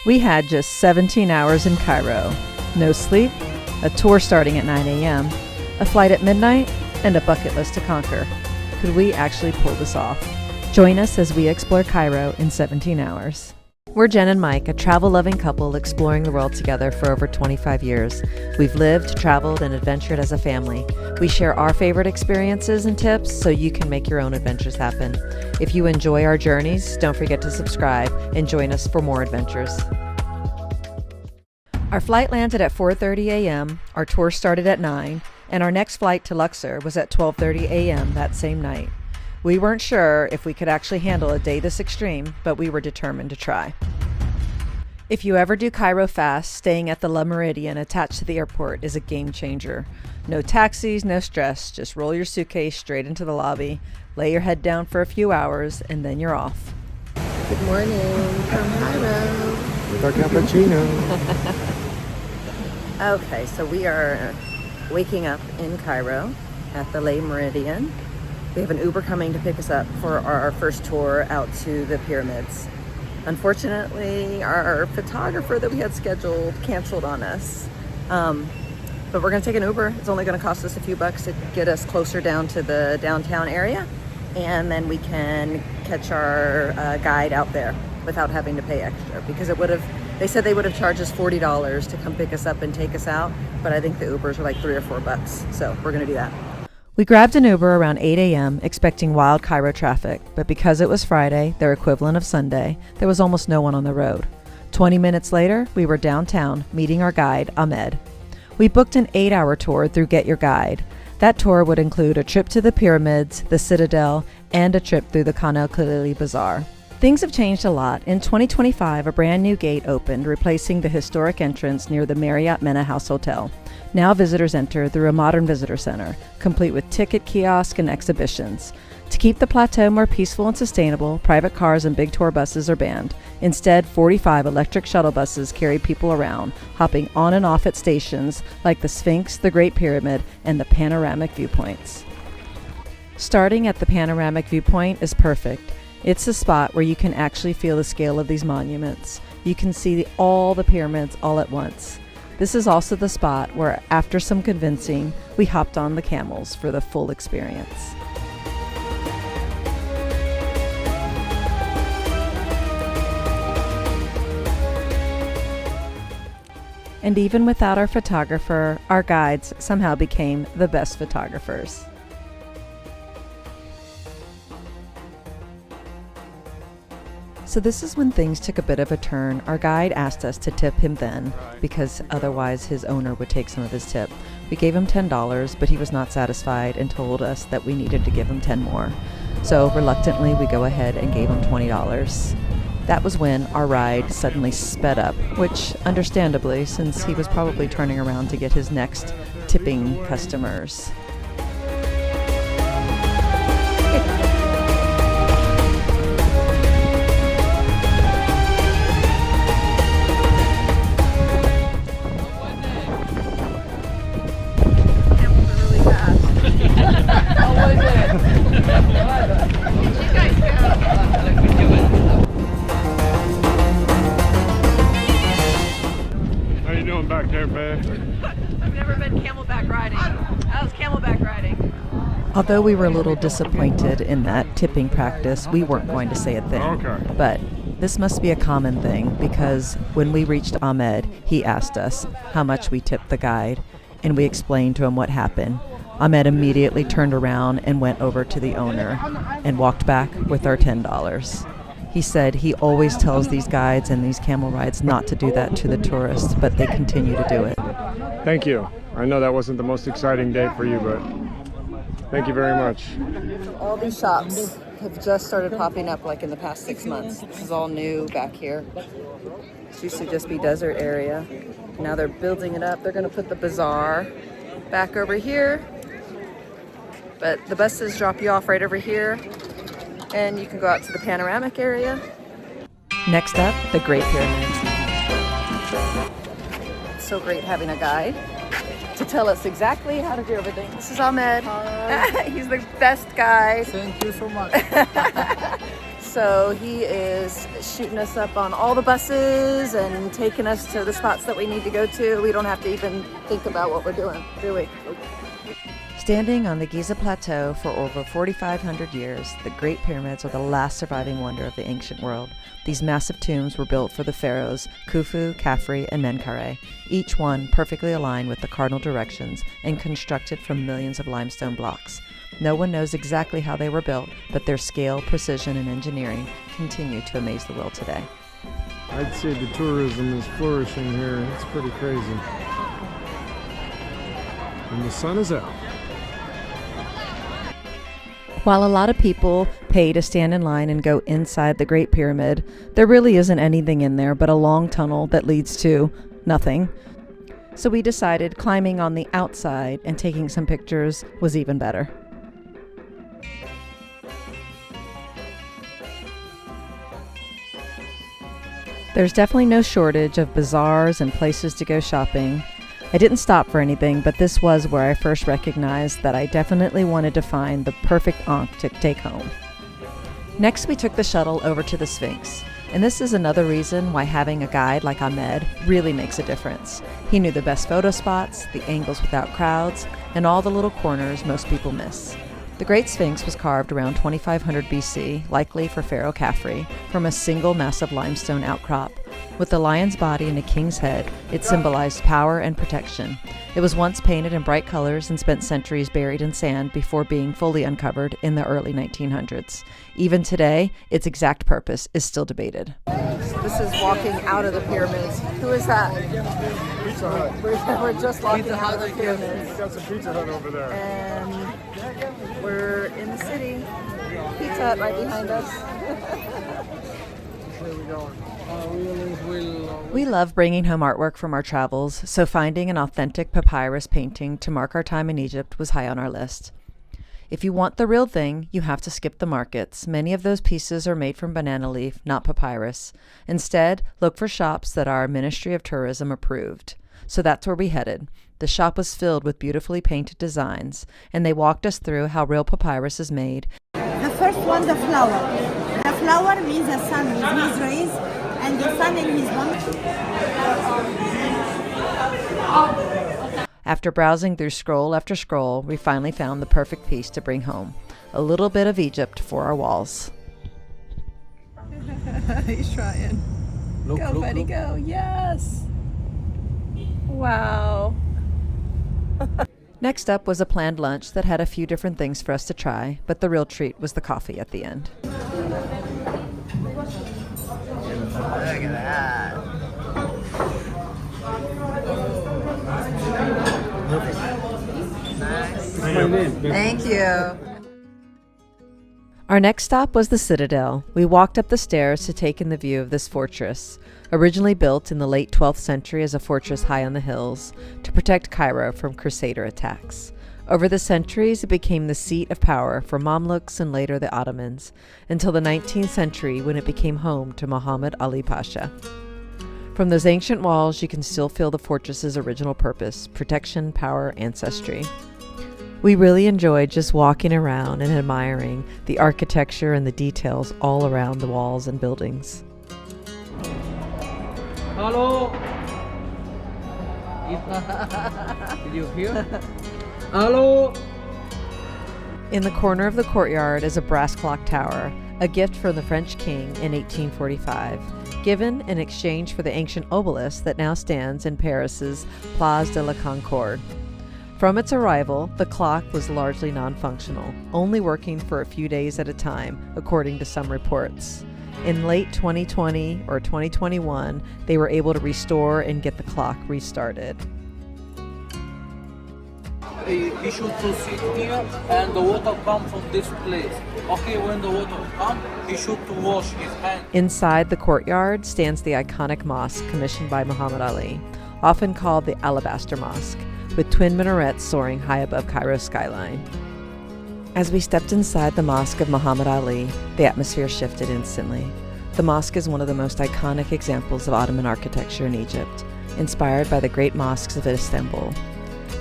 We had just 17 hours in Cairo. No sleep, a tour starting at 9 a.m., a flight at midnight, and a bucket list to conquer. Could we actually pull this off? Join us as we explore Cairo in 17 hours. We're Jen and Mike, a travel-loving couple exploring the world together for over 25 years. We've lived, traveled, and adventured as a family. We share our favorite experiences and tips so you can make your own adventures happen. If you enjoy our journeys, don't forget to subscribe and join us for more adventures. Our flight landed at 4:30 a.m., our tour started at 9, and our next flight to Luxor was at 12:30 a.m. that same night. We weren't sure if we could actually handle a day this extreme, but we were determined to try. If you ever do Cairo fast, staying at the Meridien attached to the airport is a game changer. No taxis, no stress, just roll your suitcase straight into the lobby, lay your head down for a few hours, and then you're off. Good morning from Cairo. With our cappuccino. Okay, so we are waking up in Cairo at the Meridien. We have an Uber coming to pick us up for our first tour out to the pyramids. Unfortunately, our photographer that we had scheduled canceled on us. But we're gonna take an Uber. It's only gonna cost us a few bucks to get us closer down to the downtown area. And then we can catch our guide out there without having to pay extra, because they said they would have charged us $40 to come pick us up and take us out. But I think the Ubers are like $3 or $4. So we're gonna do that. We grabbed an Uber around 8 a.m. expecting wild Cairo traffic, but because it was Friday, their equivalent of Sunday, there was almost no one on the road. 20 minutes later, we were downtown meeting our guide, Ahmed. We booked an 8-hour tour through Get Your Guide. That tour would include a trip to the pyramids, the Citadel, and a trip through the el-Khalili Bazaar. Things have changed a lot. In 2025, a brand new gate opened, replacing the historic entrance near the Marriott Mena House Hotel. Now visitors enter through a modern visitor center, complete with ticket kiosk and exhibitions. To keep the plateau more peaceful and sustainable, private cars and big tour buses are banned. Instead, 45 electric shuttle buses carry people around, hopping on and off at stations like the Sphinx, the Great Pyramid, and the Panoramic Viewpoints. Starting at the Panoramic Viewpoint is perfect. It's a spot where you can actually feel the scale of these monuments. You can see all the pyramids all at once. This is also the spot where, after some convincing, we hopped on the camels for the full experience. And even without our photographer, our guides somehow became the best photographers. So this is when things took a bit of a turn. Our guide asked us to tip him then, because otherwise his owner would take some of his tip. We gave him $10, but he was not satisfied and told us that we needed to give him 10 more. So reluctantly, we go ahead and gave him $20. That was when our ride suddenly sped up, which understandably, since he was probably turning around to get his next tipping customers. Back there, babe. I've never been camelback riding. I was camelback riding. Although we were a little disappointed in that tipping practice, we weren't going to say a thing. Okay. But this must be a common thing, because when we reached Ahmed, he asked us how much we tipped the guide, and we explained to him what happened. Ahmed immediately turned around and went over to the owner and walked back with our $10. He said he always tells these guides and these camel rides not to do that to the tourists, but they continue to do it. Thank you. I know that wasn't the most exciting day for you, but thank you very much. All these shops have just started popping up like in the past 6 months. This is all new back here. This used to just be desert area. Now they're building it up. They're going to put the bazaar back over here. But the buses drop you off right over here. And you can go out to the panoramic area. Next up, the Great Pyramids. It's so great having a guide to tell us exactly how to do everything. This is Ahmed. Hi. He's the best guy. Thank you so much. So he is shooting us up on all the buses and taking us to the spots that we need to go to. We don't have to even think about what we're doing, do we? Standing on the Giza Plateau for over 4,500 years, the Great Pyramids are the last surviving wonder of the ancient world. These massive tombs were built for the pharaohs Khufu, Khafre, and Menkaure, each one perfectly aligned with the cardinal directions and constructed from millions of limestone blocks. No one knows exactly how they were built, but their scale, precision, and engineering continue to amaze the world today. I'd say the tourism is flourishing here. It's pretty crazy. And the sun is out. While a lot of people pay to stand in line and go inside the Great Pyramid, there really isn't anything in there but a long tunnel that leads to nothing. So we decided climbing on the outside and taking some pictures was even better. There's definitely no shortage of bazaars and places to go shopping. I didn't stop for anything, but this was where I first recognized that I definitely wanted to find the perfect ankh to take home. Next, we took the shuttle over to the Sphinx. And this is another reason why having a guide like Ahmed really makes a difference. He knew the best photo spots, the angles without crowds, and all the little corners most people miss. The Great Sphinx was carved around 2500 BC, likely for Pharaoh Khafre, from a single massive limestone outcrop. With the lion's body and a king's head, it symbolized power and protection. It was once painted in bright colors and spent centuries buried in sand before being fully uncovered in the early 1900s. Even today, its exact purpose is still debated. This is walking out of the pyramids. Who is that? Pizza Hut. We're just walking out of the pyramids. We got some Pizza Hut over there. And we're in the city. Pizza Hut right behind us. Where are we going? We love bringing home artwork from our travels, so finding an authentic papyrus painting to mark our time in Egypt was high on our list. If you want the real thing, you have to skip the markets. Many of those pieces are made from banana leaf, not papyrus. Instead, look for shops that are Ministry of Tourism approved. So that's where we headed. The shop was filled with beautifully painted designs, and they walked us through how real papyrus is made. The first one, the flower. The flower means the sun with his rays, and the sun in his one. After browsing through scroll after scroll, we finally found the perfect piece to bring home. A little bit of Egypt for our walls. He's trying. Go, buddy, go. Yes. Wow. Next up was a planned lunch that had a few different things for us to try, but the real treat was the coffee at the end. Look at that. Nice. Thank you. Our next stop was the Citadel. We walked up the stairs to take in the view of this fortress, originally built in the late 12th century as a fortress high on the hills to protect Cairo from Crusader attacks. Over the centuries, it became the seat of power for Mamluks and later the Ottomans, until the 19th century when it became home to Muhammad Ali Pasha. From those ancient walls, you can still feel the fortress's original purpose: protection, power, ancestry. We really enjoyed just walking around and admiring the architecture and the details all around the walls and buildings. Hello. Did you hear? Hello. In the corner of the courtyard is a brass clock tower, a gift from the French king in 1845, given in exchange for the ancient obelisk that now stands in Paris's Place de la Concorde. From its arrival, the clock was largely non-functional, only working for a few days at a time, according to some reports. In late 2020 or 2021, they were able to restore and get the clock restarted. He should to sit here and the water comes from this place. Okay, when the water comes, he should to wash his hands. Inside the courtyard stands the iconic mosque commissioned by Muhammad Ali, often called the Alabaster Mosque, with twin minarets soaring high above Cairo's skyline. As we stepped inside the Mosque of Muhammad Ali, the atmosphere shifted instantly. The mosque is one of the most iconic examples of Ottoman architecture in Egypt, inspired by the great mosques of Istanbul.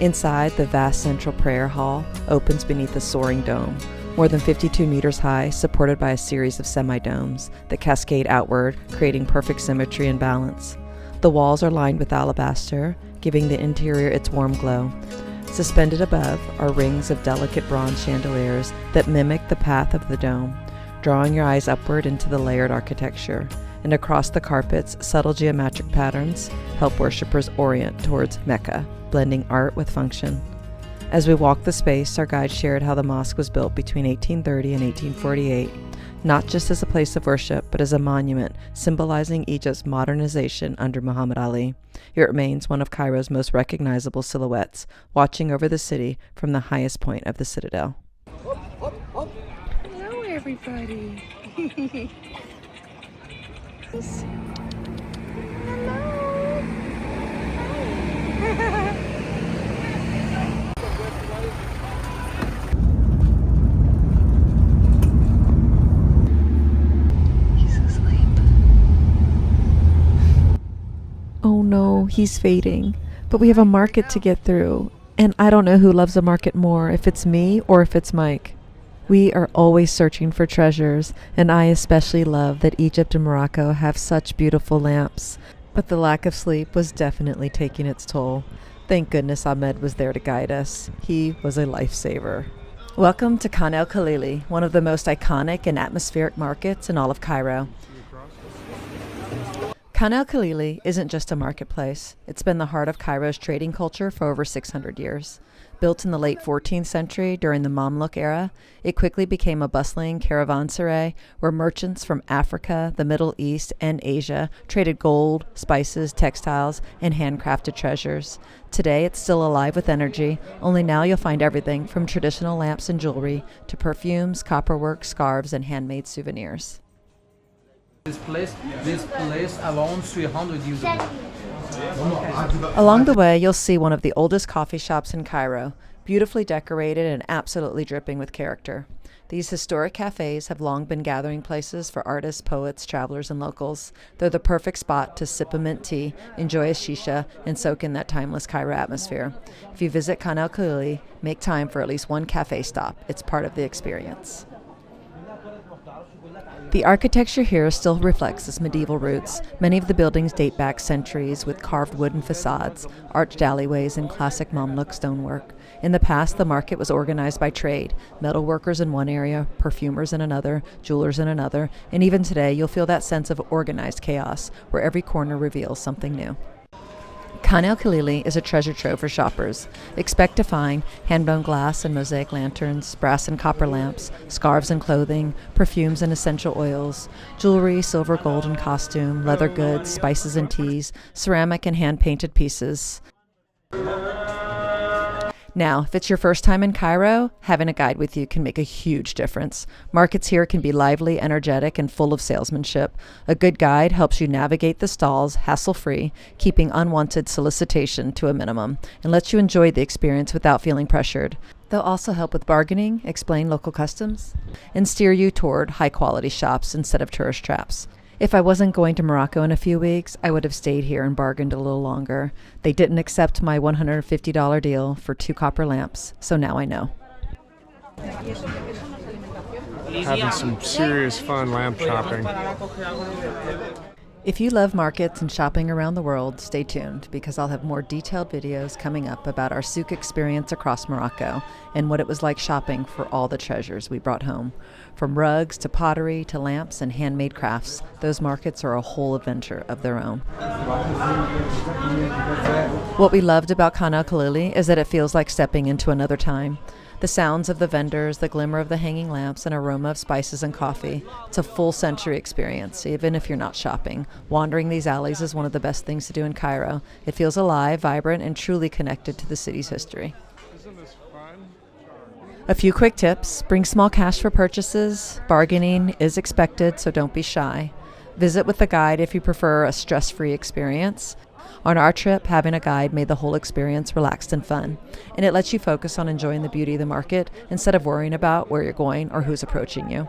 Inside, the vast central prayer hall opens beneath a soaring dome, more than 52 meters high, supported by a series of semi-domes that cascade outward, creating perfect symmetry and balance. The walls are lined with alabaster, giving the interior its warm glow. Suspended above are rings of delicate bronze chandeliers that mimic the path of the dome, drawing your eyes upward into the layered architecture. And across the carpets, subtle geometric patterns help worshippers orient towards Mecca, blending art with function. As we walked the space, our guide shared how the mosque was built between 1830 and 1848, not just as a place of worship, but as a monument symbolizing Egypt's modernization under Muhammad Ali. It remains one of Cairo's most recognizable silhouettes, watching over the city from the highest point of the Citadel. Hello, everybody. Oh no, he's fading. But we have a market to get through, and I don't know who loves a market more, if it's me or if it's Mike. We are always searching for treasures, and I especially love that Egypt and Morocco have such beautiful lamps. But the lack of sleep was definitely taking its toll. Thank goodness Ahmed was there to guide us. He was a lifesaver. Welcome to Khan el-Khalili, one of the most iconic and atmospheric markets in all of Cairo. Khan el-Khalili isn't just a marketplace. It's been the heart of Cairo's trading culture for over 600 years. Built in the late 14th century during the Mamluk era, it quickly became a bustling caravanserai where merchants from Africa, the Middle East, and Asia traded gold, spices, textiles, and handcrafted treasures. Today, it's still alive with energy, only now you'll find everything from traditional lamps and jewelry to perfumes, copperwork, scarves, and handmade souvenirs. This place around 300 years ago. Along the way, you'll see one of the oldest coffee shops in Cairo, beautifully decorated and absolutely dripping with character. These historic cafes have long been gathering places for artists, poets, travelers, and locals. They're the perfect spot to sip a mint tea, enjoy a shisha, and soak in that timeless Cairo atmosphere. If you visit Khan el-Khalili, make time for at least one cafe stop. It's part of the experience. The architecture here still reflects its medieval roots. Many of the buildings date back centuries with carved wooden facades, arched alleyways, and classic Mamluk stonework. In the past, the market was organized by trade, metal workers in one area, perfumers in another, jewelers in another, and even today you'll feel that sense of organized chaos, where every corner reveals something new. Khan el-Khalili is a treasure trove for shoppers. Expect to find hand-blown glass and mosaic lanterns, brass and copper lamps, scarves and clothing, perfumes and essential oils, jewelry, silver, gold, and costume, leather goods, spices and teas, ceramic and hand-painted pieces. Now, if it's your first time in Cairo, having a guide with you can make a huge difference. Markets here can be lively, energetic, and full of salesmanship. A good guide helps you navigate the stalls hassle-free, keeping unwanted solicitation to a minimum, and lets you enjoy the experience without feeling pressured. They'll also help with bargaining, explain local customs, and steer you toward high-quality shops instead of tourist traps. If I wasn't going to Morocco in a few weeks, I would have stayed here and bargained a little longer. They didn't accept my $150 deal for 2 copper lamps, so now I know. Having some serious fun lamp shopping. If you love markets and shopping around the world, stay tuned because I'll have more detailed videos coming up about our souk experience across Morocco and what it was like shopping for all the treasures we brought home. From rugs to pottery to lamps and handmade crafts, those markets are a whole adventure of their own. What we loved about Khan el-Khalili is that it feels like stepping into another time. The sounds of the vendors, the glimmer of the hanging lamps, and aroma of spices and coffee. It's a full sensory experience, even if you're not shopping. Wandering these alleys is one of the best things to do in Cairo. It feels alive, vibrant, and truly connected to the city's history. Isn't this fun? A few quick tips. Bring small cash for purchases. Bargaining is expected, so don't be shy. Visit with a guide if you prefer a stress-free experience. On our trip, having a guide made the whole experience relaxed and fun, and it lets you focus on enjoying the beauty of the market instead of worrying about where you're going or who's approaching you.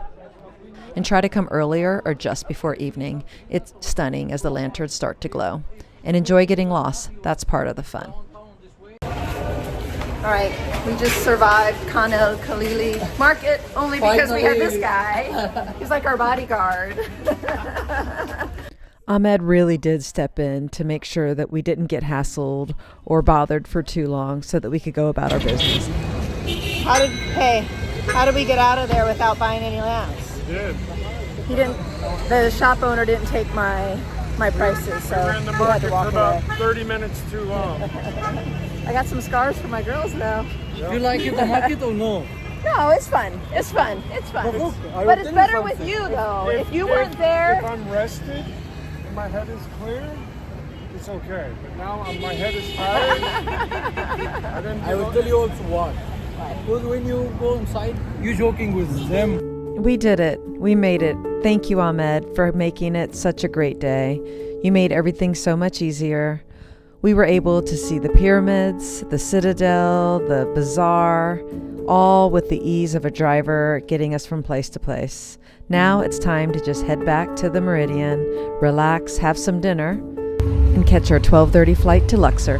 And try to come earlier or just before evening. It's stunning as the lanterns start to glow. And enjoy getting lost. That's part of the fun. All right, we just survived Khan el-Khalili market only because we had this guy. He's like our bodyguard. Ahmed really did step in to make sure that we didn't get hassled or bothered for too long so that we could go about our business. How did we get out of there without buying any lamps? We did. He didn't. The shop owner didn't take my prices, so We were in the we had market to for walk about away. 30 minutes too long. I got some scarves for my girls though. Do you like the market or no? No, it's fun. It's fun. It's fun. But look, I But will it's tell you better with something. you though. If you weren't there, If I'm rested and my head is clear, it's okay. But now my head is tired. I will tell you also why. Because when you go inside, you're joking with them. We did it. We made it. Thank you, Ahmed, for making it such a great day. You made everything so much easier. We were able to see the pyramids, the Citadel, the bazaar, all with the ease of a driver getting us from place to place. Now it's time to just head back to the Meridien, relax, have some dinner, and catch our 12:30 flight to Luxor.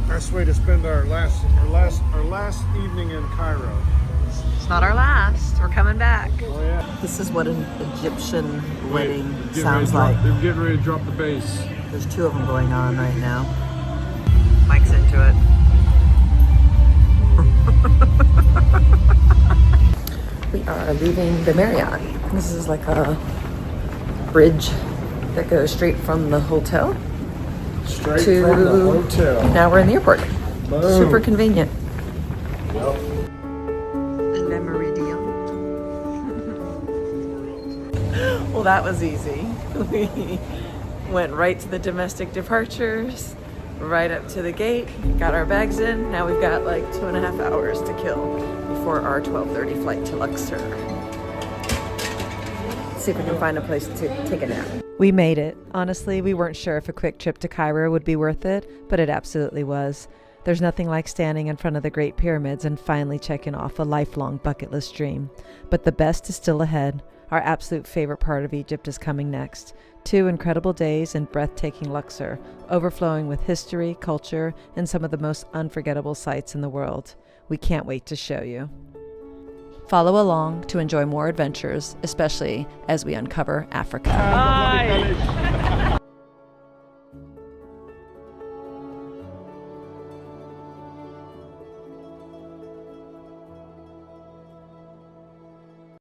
Best way to spend our last evening in Cairo. It's not our last. We're coming back. Oh yeah. this is what an Egyptian wedding They're sounds like. They're getting ready to drop the bass. There's two of them going on right now. Mike's into it. We are leaving the Marriott. This is like a bridge that goes straight from the hotel Straight to from the hotel. Now we're in the airport. Boom. Super convenient. Le Meridien. Well, that was easy. We went right to the domestic departures, right up to the gate, got our bags in. Now we've got like 2.5 hours to kill before our 12:30 flight to Luxor. Let's see if we can find a place to take a nap. We made it. Honestly, we weren't sure if a quick trip to Cairo would be worth it, but it absolutely was. There's nothing like standing in front of the Great Pyramids and finally checking off a lifelong bucket list dream. But the best is still ahead. Our absolute favorite part of Egypt is coming next. 2 incredible days in breathtaking Luxor, overflowing with history, culture, and some of the most unforgettable sights in the world. We can't wait to show you. Follow along to enjoy more adventures, especially as we uncover Africa. Hi.